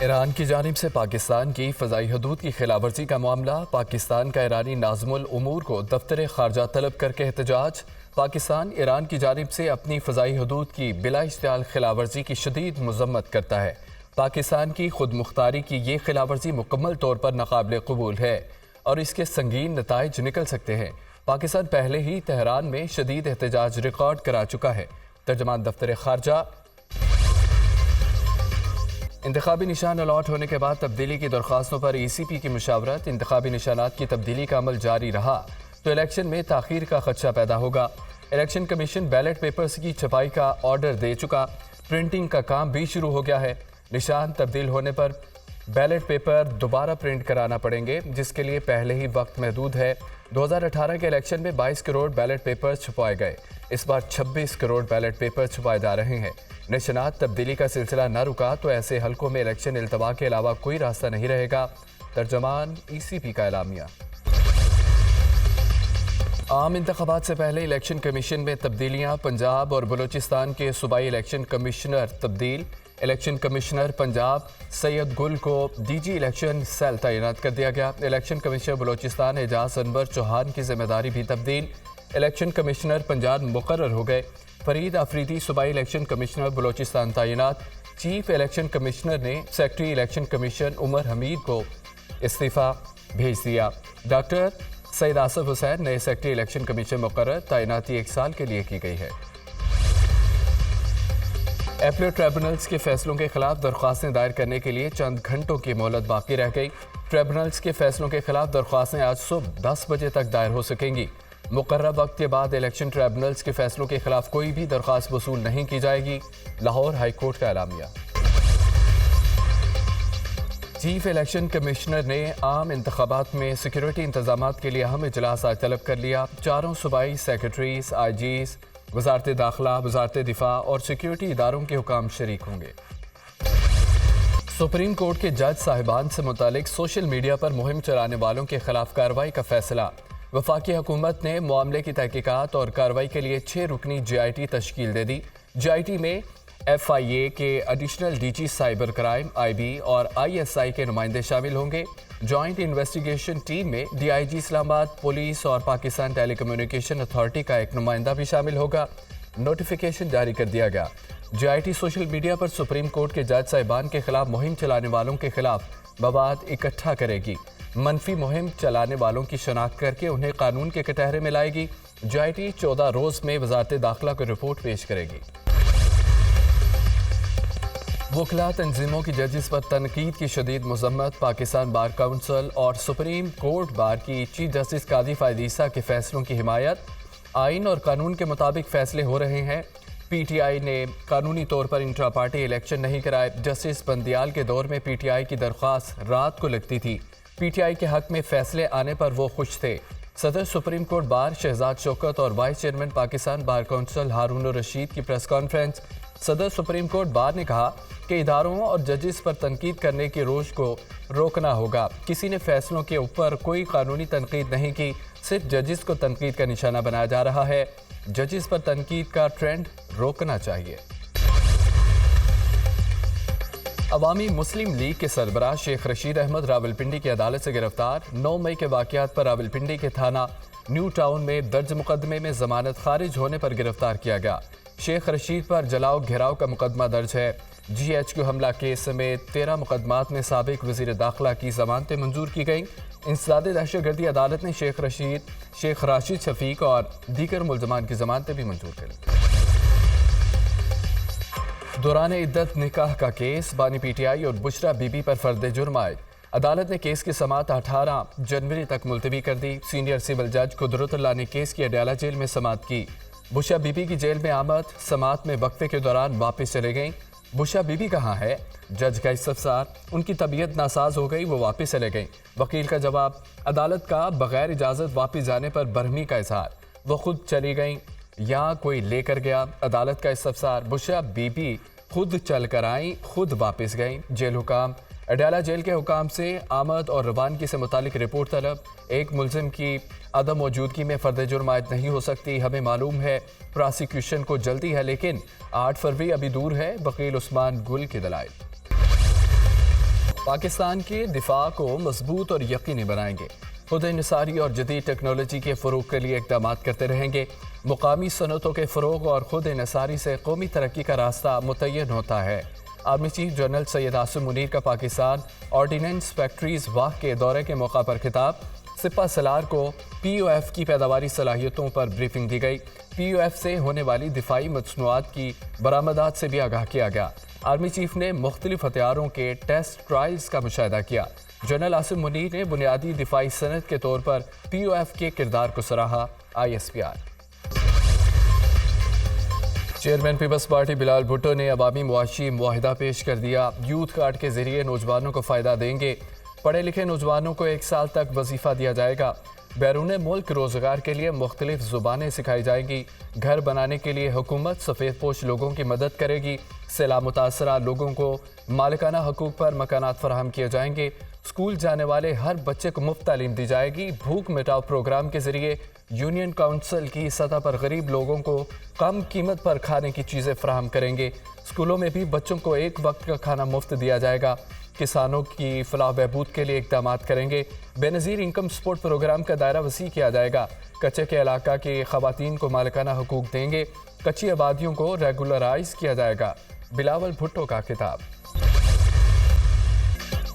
ایران کی جانب سے پاکستان کی فضائی حدود کی خلاف ورزی کا معاملہ، پاکستان کا ایرانی ناظم الامور کو دفتر خارجہ طلب کر کے احتجاج۔ پاکستان ایران کی جانب سے اپنی فضائی حدود کی بلا اشتعال خلاف ورزی کی شدید مذمت کرتا ہے۔ پاکستان کی خود مختاری کی یہ خلاف ورزی مکمل طور پر ناقابل قبول ہے اور اس کے سنگین نتائج نکل سکتے ہیں۔ پاکستان پہلے ہی تہران میں شدید احتجاج ریکارڈ کرا چکا ہے۔ ترجمان دفتر خارجہ۔ انتخابی نشان الاٹ ہونے کے بعد تبدیلی کی درخواستوں پر ای سی پی کی مشاورت۔ انتخابی نشانات کی تبدیلی کا عمل جاری رہا تو الیکشن میں تاخیر کا خدشہ پیدا ہوگا۔ الیکشن کمیشن بیلٹ پیپرز کی چھپائی کا آرڈر دے چکا، پرنٹنگ کا کام بھی شروع ہو گیا ہے۔ نشان تبدیل ہونے پر بیلٹ پیپر دوبارہ پرنٹ کرانا پڑیں گے، جس کے لیے پہلے ہی وقت محدود ہے۔ 2018 کے الیکشن میں 22 کروڑ بیلٹ پیپر چھپائے گئے، اس بار 26 کروڑ بیلٹ پیپر چھپائے جا رہے ہیں۔ نشانات تبدیلی کا سلسلہ نہ رکا تو ایسے حلقوں میں الیکشن التوا کے علاوہ کوئی راستہ نہیں رہے گا۔ ترجمان ای سی پی کا اعلامیہ۔ عام انتخابات سے پہلے الیکشن کمیشن میں تبدیلیاں، پنجاب اور بلوچستان کے صوبائی الیکشن کمشنر تبدیل۔ الیکشن کمشنر پنجاب سید گل کو ڈی جی الیکشن سیل تعینات کر دیا گیا۔ الیکشن کمشنر بلوچستان اعجاز انور چوہان کی ذمہ داری بھی تبدیل۔ الیکشن کمشنر پنجاب مقرر ہو گئے۔ فرید آفریدی صوبائی الیکشن کمشنر بلوچستان تعینات۔ چیف الیکشن کمشنر نے سیکرٹری الیکشن کمیشن عمر حمید کو استعفیٰ بھیج دیا۔ ڈاکٹر سید آصف حسین نئے سیکرٹری الیکشن کمیشن مقرر، تعیناتی 1 سال کے لیے کی گئی ہے۔ ایپلیٹ ٹریبونلز کے فیصلوں کے خلاف درخواستیں دائر کرنے کے لیے چند گھنٹوں کی مہلت باقی رہ گئی۔ ٹریبونلز کے فیصلوں کے خلاف درخواستیں آج صبح 10 بجے تک دائر ہو سکیں گی۔ مقررہ وقت کے بعد الیکشن ٹریبونلز کے فیصلوں کے خلاف کوئی بھی درخواست وصول نہیں کی جائے گی۔ لاہور ہائی کورٹ کا اعلامیہ۔ چیف الیکشن کمشنر نے عام انتخابات میں سیکیورٹی انتظامات کے لیے اہم اجلاس آج طلب کر لیا۔ چاروں صوبائی سیکرٹریز، آئی جیز، وزارت داخلہ، وزارت دفاع اور سیکیورٹی اداروں کے حکام شریک ہوں گے۔ سپریم کورٹ کے جج صاحبان سے متعلق سوشل میڈیا پر مہم چلانے والوں کے خلاف کارروائی کا فیصلہ۔ وفاقی حکومت نے معاملے کی تحقیقات اور کارروائی کے لیے 6 رکنی جے آئی ٹی تشکیل دے دی۔ جے آئی ٹی میں ایف آئی اے کے additional D G cyber crime, I B اور آئی ایس آئی کے نمائندے شامل ہوں گے۔ جوائنٹ انویسٹیگیشن ٹیم میں D I G Islamabad, police اور پاکستان ٹیلی کمیونیکیشن اتھارٹی کا ایک نمائندہ بھی شامل ہوگا۔ نوٹیفیکیشن جاری کر دیا گیا۔ J I T social media پر سپریم کورٹ کے جج صاحبان کے خلاف مہم چلانے والوں کے خلاف مواد اکٹھا کرے گی، منفی مہم چلانے والوں کی شناخت کر کے انہیں قانون کے کٹہرے میں لائے گی۔ جے آئی ٹی 14 روز میں وزارت داخلہ کو رپورٹ پیش کرے گی۔ وکلاء تنظیموں کی ججز پر تنقید کی شدید مذمت۔ پاکستان بار کونسل اور سپریم کورٹ بار کی چیف جسٹس قاضی فائد عیسیٰ کے فیصلوں کی حمایت۔ آئین اور قانون کے مطابق فیصلے ہو رہے ہیں۔ پی ٹی آئی نے قانونی طور پر انٹرا پارٹی الیکشن نہیں کرائے۔ جسٹس بندیال کے دور میں پی ٹی آئی کی درخواست رات کو لگتی تھی۔ پی ٹی آئی کے حق میں فیصلے آنے پر وہ خوش تھے۔ صدر supreme court bar Shahzad Shaukat اور vice chairman Pakistan bar council Haroon ul Rasheed کی پریس کانفرنس۔ صدر سپریم کورٹ بار نے کہا کہ اداروں اور ججز پر تنقید کرنے کی روش کو روکنا ہوگا۔ کسی نے فیصلوں کے اوپر کوئی قانونی تنقید نہیں کی، صرف ججز کو تنقید کا نشانہ بنایا جا رہا ہے۔ ججز پر تنقید کا ٹرینڈ روکنا چاہیے۔ عوامی مسلم لیگ کے سربراہ شیخ رشید احمد راولپنڈی کی عدالت سے گرفتار۔ 9 مئی کے واقعات پر راولپنڈی کے تھانہ نیو ٹاؤن میں درج مقدمے میں ضمانت خارج ہونے پر گرفتار کیا گیا۔ شیخ رشید پر جلاؤ گھیراؤ کا مقدمہ درج ہے۔ جی ایچ کیو حملہ کیس سمیت 13 مقدمات میں سابق وزیر داخلہ کی ضمانتیں منظور کی گئیں۔ انسداد دہشت گردی عدالت نے شیخ راشد شفیق اور دیگر ملزمان کی ضمانتیں بھی منظور کریں۔ دوران عدت نکاح کا کیس، بانی پی ٹی آئی اور بشرا بی بی پر فرد جرم عائد۔ عدالت نے کیس کی سماعت 18 جنوری تک ملتوی کر دی۔ سینئر سول جج قدرت اللہ نے کیس کی اڈیالہ جیل میں سماعت کی۔ بشرا بی بی کی جیل میں آمد، سماعت میں وقفے کے دوران واپس چلے گئیں۔ بشرا بی بی کہاں ہے؟ جج کا استفسار۔ ان کی طبیعت ناساز ہو گئی، وہ واپس چلے گئیں۔ وکیل کا جواب۔ عدالت کا بغیر اجازت واپس جانے پر برہمی کا اظہار۔ وہ خود چلی گئیں یا کوئی لے کر گیا؟ عدالت کا استفسار۔ بشرا بی بی خود چل کر آئیں، خود واپس گئیں۔ جیل حکام۔ اڈیالہ جیل کے حکام سے آمد اور روانگی سے متعلق رپورٹ طلب۔ ایک ملزم کی عدم موجودگی میں فرد جرم عائد نہیں ہو سکتی۔ ہمیں معلوم ہے پراسیکیوشن کو جلدی ہے، لیکن 8 فروری ابھی دور ہے۔ وکیل عثمان گل کے دلائل۔ پاکستان کے دفاع کو مضبوط اور یقینی بنائیں گے۔ خود انحصاری اور جدید ٹیکنالوجی کے فروغ کے لیے اقدامات کرتے رہیں گے۔ مقامی صنعتوں کے فروغ اور خود انحصاری سے قومی ترقی کا راستہ متعین ہوتا ہے۔ Army chief general Syed Asim Munir کا پاکستان آرڈیننس فیکٹریز واہ کے دورے کے موقع پر خطاب۔ سپہ سالار کو پی او ایف کی پیداواری صلاحیتوں پر بریفنگ دی گئی۔ پی او ایف سے ہونے والی دفاعی مصنوعات کی برآمدات سے بھی آگاہ کیا گیا۔ آرمی چیف نے مختلف ہتھیاروں کے ٹیسٹ ٹرائلز کا مشاہدہ کیا۔ جنرل عاصم منیر نے بنیادی دفاعی صنعت کے طور پر پی او ایف کے کردار کو سراہا۔ I S P R chairman Peoples Party Bilal Bhutto نے عوامی معاشی معاہدہ پیش کر دیا۔ یوتھ کارڈ کے ذریعے نوجوانوں کو فائدہ دیں گے۔ پڑھے لکھے نوجوانوں کو 1 سال تک وظیفہ دیا جائے گا۔ بیرون ملک روزگار کے لیے مختلف زبانیں سکھائی جائیں گی۔ گھر بنانے کے لیے حکومت سفید پوش لوگوں کی مدد کرے گی۔ سیلاب متاثرہ لوگوں کو مالکانہ حقوق پر مکانات فراہم کیے جائیں گے۔ اسکول جانے والے ہر بچے کو مفت تعلیم دی جائے گی۔ بھوک مٹاؤ پروگرام کے ذریعے یونین کونسل کی سطح پر غریب لوگوں کو کم قیمت پر کھانے کی چیزیں فراہم کریں گے۔ اسکولوں میں بھی بچوں کو 1 وقت کا کھانا مفت دیا جائے گا۔ کسانوں کی فلاح بہبود کے لیے اقدامات کریں گے۔ بے نظیر انکم سپورٹ پروگرام کا دائرہ وسیع کیا جائے گا۔ کچے کے علاقہ کی خواتین کو مالکانہ حقوق دیں گے۔ کچی آبادیوں کو ریگولرائز کیا جائے گا۔ بلاول بھٹو کا خطاب۔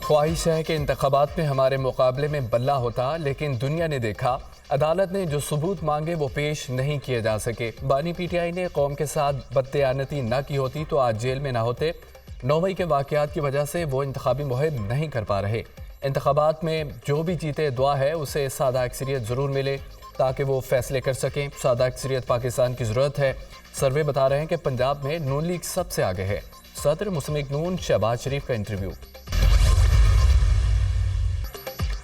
خواہش ہے کہ انتخابات میں ہمارے مقابلے میں بلہ ہوتا، لیکن دنیا نے دیکھا عدالت نے جو ثبوت مانگے وہ پیش نہیں کیے جا سکے۔ بانی پی ٹی آئی نے قوم کے ساتھ بددیانتی نہ کی ہوتی تو آج جیل میں نہ ہوتے۔ 9 مئی کے واقعات کی وجہ سے وہ انتخابی مہم نہیں کر پا رہے۔ انتخابات میں جو بھی جیتے دعا ہے اسے سادہ اکثریت ضرور ملے تاکہ وہ فیصلے کر سکیں۔ سادہ اکثریت پاکستان کی ضرورت ہے۔ سروے بتا رہے ہیں کہ پنجاب میں نون لیگ سب سے آگے ہے۔ صدر مسلم لیگ نون شہباز شریف کا انٹرویو۔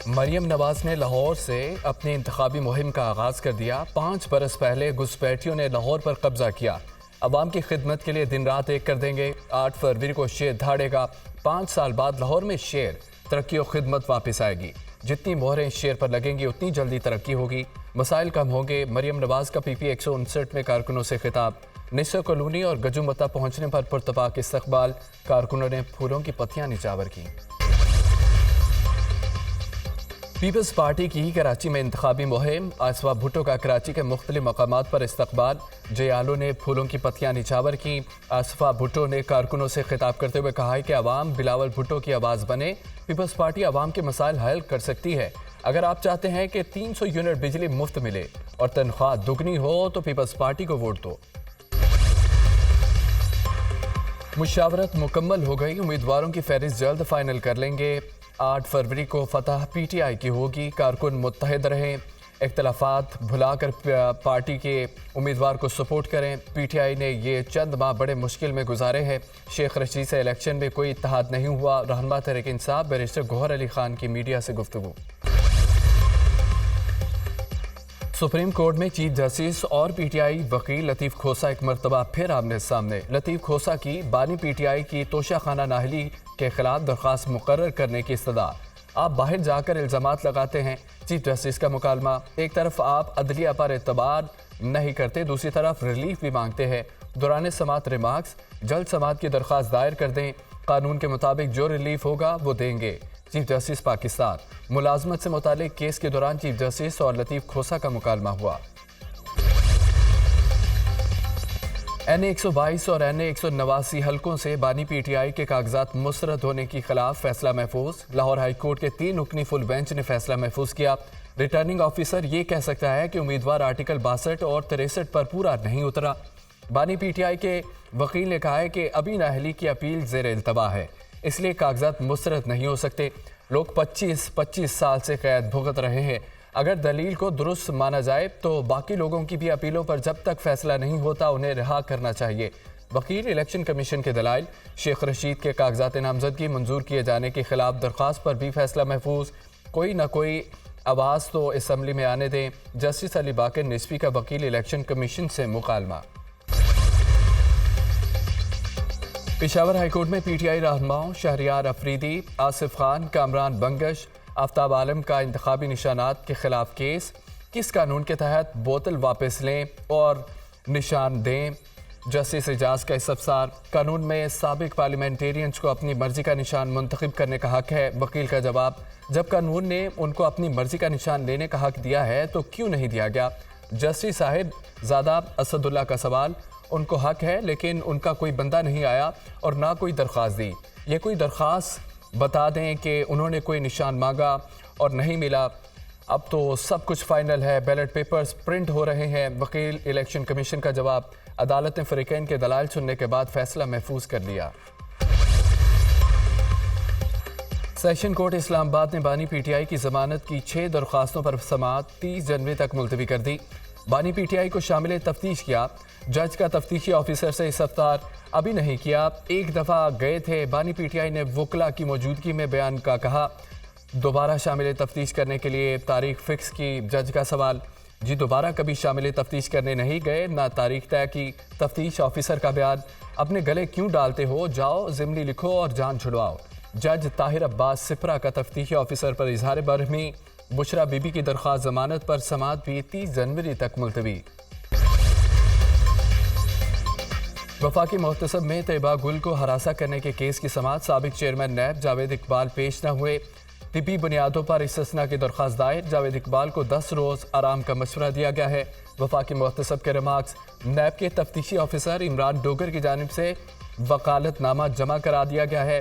مریم نواز نے لاہور سے اپنی انتخابی مہم کا آغاز کر دیا۔ 5 برس پہلے گھسپیٹھیوں نے لاہور پر قبضہ کیا۔ عوام کی خدمت کے لیے دن رات ایک کر دیں گے۔ 8 فروری کو شیر دھاڑے گا۔ 5 سال بعد لاہور میں شیر ترقی و خدمت واپس آئے گی۔ جتنی مہریں شیر پر لگیں گی اتنی جلدی ترقی ہوگی، مسائل کم ہوں گے۔ مریم نواز کا پی پی 159 میں کارکنوں سے خطاب۔ نسو کالونی اور گجو متا پہنچنے پر پرتپاک استقبال۔ کارکنوں نے پھولوں کی پتیاں نچاور کی۔ پیپلز پارٹی کی کراچی میں انتخابی مہم۔ آصفہ بھٹو کا کراچی کے مختلف مقامات پر استقبال۔ جے آلو نے پھولوں کی پتیاں نچاور کی۔ آصفہ بھٹو نے کارکنوں سے خطاب کرتے ہوئے کہا کہ عوام بلاول بھٹو کی آواز بنے۔ پیپلز پارٹی عوام کے مسائل حل کر سکتی ہے۔ اگر آپ چاہتے ہیں کہ 300 یونٹ بجلی مفت ملے اور تنخواہ دگنی ہو تو پیپلز پارٹی کو ووٹ دو۔ مشاورت مکمل ہو گئی، امیدواروں کی فہرست جلد فائنل کر لیں گے۔ 8 فروری کو فتح پی ٹی آئی کی ہوگی۔ کارکن متحد رہیں، اختلافات بھلا کر پارٹی کے امیدوار کو سپورٹ کریں۔ پی ٹی آئی نے یہ چند ماہ بڑے مشکل میں گزارے ہیں۔ شیخ رشید سے الیکشن میں کوئی اتحاد نہیں ہوا۔ رہنما تحریک انصاف بیرسٹر گوہر علی خان کی میڈیا سے گفتگو۔ سپریم کورٹ میں چیف جسٹس اور پی ٹی آئی وکیل لطیف کھوسہ ایک مرتبہ پھر آمنے سامنے۔ لطیف کھوسہ کی بانی پی ٹی آئی کی توشہ خانہ نااہلی کے خلاف درخواست مقرر کرنے کی استدعا۔ آپ باہر جا کر الزامات لگاتے ہیں، چیف جسٹس کا مکالمہ۔ ایک طرف آپ عدلیہ پر اعتبار نہیں کرتے، دوسری طرف ریلیف بھی مانگتے ہیں۔ دوران سماعت ریمارکس، جلد سماعت کی درخواست دائر کر دیں۔ قانون کے مطابق جو ریلیف ہوگا وہ دیں گے۔ Chief justice Pakistan. ملازمت سے متعلق کیس کے دوران چیف جسٹس اور لطیف کھوسہ کا مکالمہ ہوا۔ این اے 122 اور این اے 189 حلقوں سے بانی پی ٹی آئی کے کاغذات مسترد ہونے کے خلاف فیصلہ محفوظ۔ لاہور ہائی کورٹ کے 3 رکنی فل بینچ نے فیصلہ محفوظ کیا۔ ریٹرننگ آفیسر یہ کہہ سکتا ہے کہ امیدوار آرٹیکل 62 اور 63 پر پورا نہیں اترا۔ بانی پی ٹی آئی کے وکیل نے کہا ہے کہ ابھی نااہلی کی اپیل زیر التوا ہے، اس لیے کاغذات مسترد نہیں ہو سکتے۔ لوگ 25 سال سے قید بھگت رہے ہیں۔ اگر دلیل کو درست مانا جائے تو باقی لوگوں کی بھی اپیلوں پر جب تک فیصلہ نہیں ہوتا انہیں رہا کرنا چاہیے۔ وکیل الیکشن کمیشن کے دلائل، شیخ رشید کے کاغذات نامزدگی منظور کیے جانے کے خلاف درخواست پر بھی فیصلہ محفوظ۔ کوئی نہ کوئی آواز تو اسمبلی میں آنے دیں۔ جسٹس علی باقر نصفی کا وکیل الیکشن کمیشن سے مکالمہ۔ پشاور ہائی کورٹ میں پی ٹی آئی رہنماؤں شہریار افریدی، آصف خان، کامران بنگش، آفتاب عالم کا انتخابی نشانات کے خلاف کیس۔ کس قانون کے تحت بوتل واپس لیں اور نشان دیں؟ جسٹس اعجاز کا استفسار، قانون میں سابق پارلیمنٹیرینز کو اپنی مرضی کا نشان منتخب کرنے کا حق ہے۔ وکیل کا جواب، جب قانون نے ان کو اپنی مرضی کا نشان لینے کا حق دیا ہے تو کیوں نہیں دیا گیا؟ جسٹس صاحب زادہ اسد اللہ کا سوال، ان کو حق ہے لیکن ان کا کوئی بندہ نہیں آیا اور نہ کوئی درخواست دی۔ یہ کوئی درخواست بتا دیں کہ انہوں نے کوئی نشان مانگا اور نہیں ملا۔ اب تو سب کچھ فائنل ہے، بیلٹ پیپرز پرنٹ ہو رہے ہیں۔ وکیل الیکشن کمیشن کا جواب، عدالت نے فریقین کے دلائل سننے کے بعد فیصلہ محفوظ کر لیا۔ سیشن کورٹ اسلام آباد نے بانی پی ٹی آئی کی ضمانت کی 6 درخواستوں پر سماعت 30 جنوری تک ملتوی کر دی۔ بانی پی ٹی آئی کو شامل تفتیش کیا، جج کا تفتیشی آفیسر سے استفسار ابھی نہیں کیا۔ ایک دفعہ گئے تھے، بانی پی ٹی آئی نے وکلا کی موجودگی میں بیان کا کہا۔ دوبارہ شامل تفتیش کرنے کے لیے تاریخ فکس کی، جج کا سوال، جی دوبارہ کبھی شامل تفتیش کرنے نہیں گئے، نہ تاریخ طے کی۔ تفتیش آفیسر کا بیان، اپنے گلے کیوں ڈالتے ہو، جاؤ ضمنی لکھو اور جان چھڑواؤ۔ جج طاہر عباس سپرا کا تفتیشی آفیسر پر اظہار برہمی۔ بشرا بی بی کی درخواست ضمانت پر سماعت بھی 30 جنوری تک ملتوی۔ وفاقی محتسب میں طیبہ گل کو ہراساں کرنے کے کیس کی سماعت، سابق چیئرمین نیب جاوید اقبال پیش نہ ہوئے۔ طبی بنیادوں پر استثناء کی درخواست دائر، جاوید اقبال کو 10 روز آرام کا مشورہ دیا گیا ہے۔ وفاقی محتسب کے ریمارکس، نیب کے تفتیشی آفیسر عمران ڈوگر کی جانب سے وکالت نامہ جمع کرا دیا گیا ہے۔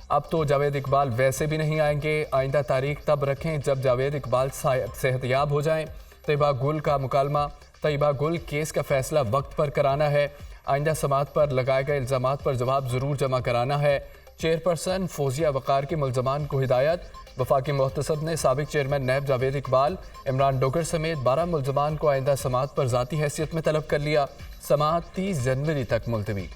اب تو جاوید اقبال ویسے بھی نہیں آئیں گے، آئندہ تاریخ تب رکھیں جب جاوید اقبال صحت یاب ہو جائیں۔ طیبہ گل کا مکالمہ، طیبہ گل کیس کا فیصلہ وقت پر کرانا ہے، آئندہ سماعت پر لگائے گئے الزامات پر جواب ضرور جمع کرانا ہے۔ چیئرپرسن فوزیہ وقار کے ملزمان کو ہدایت، وفاقی محتسب نے سابق چیئرمین نیب جاوید اقبال، عمران ڈوگر سمیت 12 ملزمان کو آئندہ سماعت پر ذاتی حیثیت میں طلب کر لیا۔ سماعت 30 جنوری تک ملتوی۔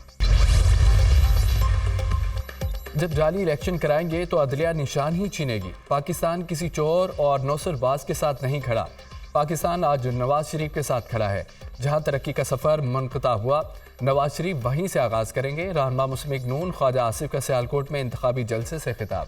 جب جعلی الیکشن کرائیں گے تو عدلیہ نشان ہی چھینے گی، پاکستان کسی چور اور نوسر باز کے ساتھ نہیں کھڑا۔ پاکستان آج نواز شریف کے ساتھ کھڑا ہے۔ جہاں ترقی کا سفر منقطع ہوا، نواز شریف وہیں سے آغاز کریں گے۔ رہنما مسلم لیگ نون خواجہ آصف کا سیالکوٹ میں انتخابی جلسے سے خطاب۔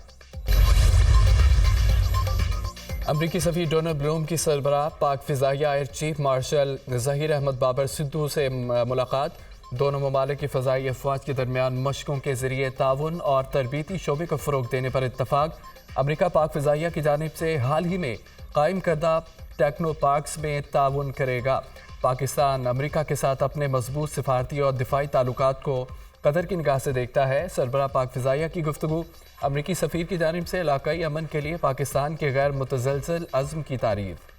امریکی سفیر ڈونلڈ بلوم کی سربراہ پاک فضائیہ air chief marshal Zaheer Ahmed Babar Sidhu سے ملاقات، دونوں ممالک کی فضائی افواج کے درمیان مشقوں کے ذریعے تعاون اور تربیتی شعبے کو فروغ دینے پر اتفاق۔ امریکہ پاک فضائیہ کی جانب سے حال ہی میں قائم کردہ ٹیکنو پارکس میں تعاون کرے گا۔ پاکستان امریکہ کے ساتھ اپنے مضبوط سفارتی اور دفاعی تعلقات کو قدر کی نگاہ سے دیکھتا ہے۔ سربراہ پاک فضائیہ کی گفتگو، امریکی سفیر کی جانب سے علاقائی امن کے لیے پاکستان کے غیر متزلزل عزم کی تعریف۔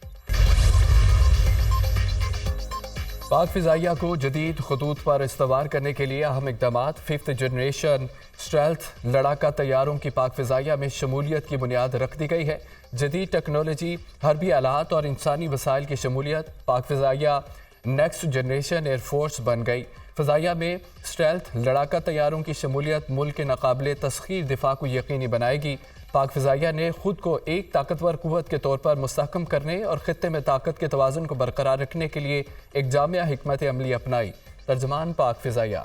پاک فضائیہ کو جدید خطوط پر استوار کرنے کے لیے اہم اقدامات، 5th جنریشن اسٹیلتھ لڑاکا طیاروں کی پاک فضائیہ میں شمولیت کی بنیاد رکھ دی گئی ہے۔ جدید ٹیکنالوجی، حربی آلات اور انسانی وسائل کی شمولیت، پاک فضائیہ نیکسٹ جنریشن ایئر فورس بن گئی۔ فضائیہ میں اسٹیلتھ لڑاکا طیاروں کی شمولیت ملک کے ناقابل تسخیر دفاع کو یقینی بنائے گی۔ پاک فضائیہ نے خود کو ایک طاقتور قوت کے طور پر مستحکم کرنے اور خطے میں طاقت کے توازن کو برقرار رکھنے کے لیے ایک جامع حکمت عملی اپنائی۔ ترجمان پاک فضائیہ۔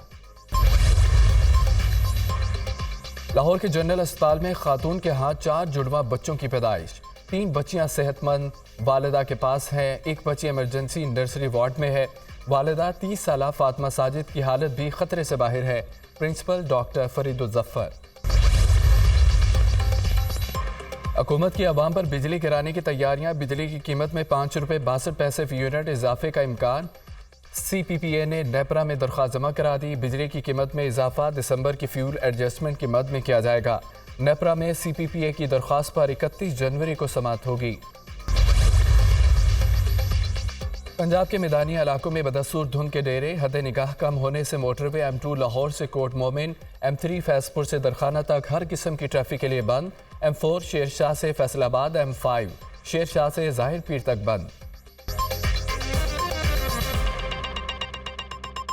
لاہور کے جنرل اسپتال میں خاتون کے ہاں 4 جڑواں بچوں کی پیدائش، 3 بچیاں صحت مند والدہ کے پاس ہیں، 1 بچی ایمرجنسی نرسری وارڈ میں ہے۔ والدہ 30 سالہ فاطمہ ساجد کی حالت بھی خطرے سے باہر ہے۔ Principal doctor Farid uz Zafar. حکومت کی عوام پر بجلی گرانے کی تیاریاں، بجلی کی قیمت میں 5 روپے 62 پیسے فی یونٹ اضافے کا امکان۔ سی پی پی اے نے نیپرا میں درخواست جمع کرا دی، بجلی کی قیمت میں اضافہ دسمبر کی فیول ایڈجسٹمنٹ کی مد میں کیا جائے گا۔ نیپرا میں سی پی پی اے کی درخواست پر 31 جنوری کو سماعت ہوگی۔ پنجاب کے میدانی علاقوں میں بدستور دھند کے ڈیرے، حد نگاہ کم ہونے سے موٹر وے M2 لاہور سے کوٹ مومن، M3 فیض پور سے درخانہ تک ہر قسم کی ٹریفک کے لیے بند، M4 شیر شاہ سے فیصل آباد، M5 شیر شاہ سے ظاہر پیر تک بند۔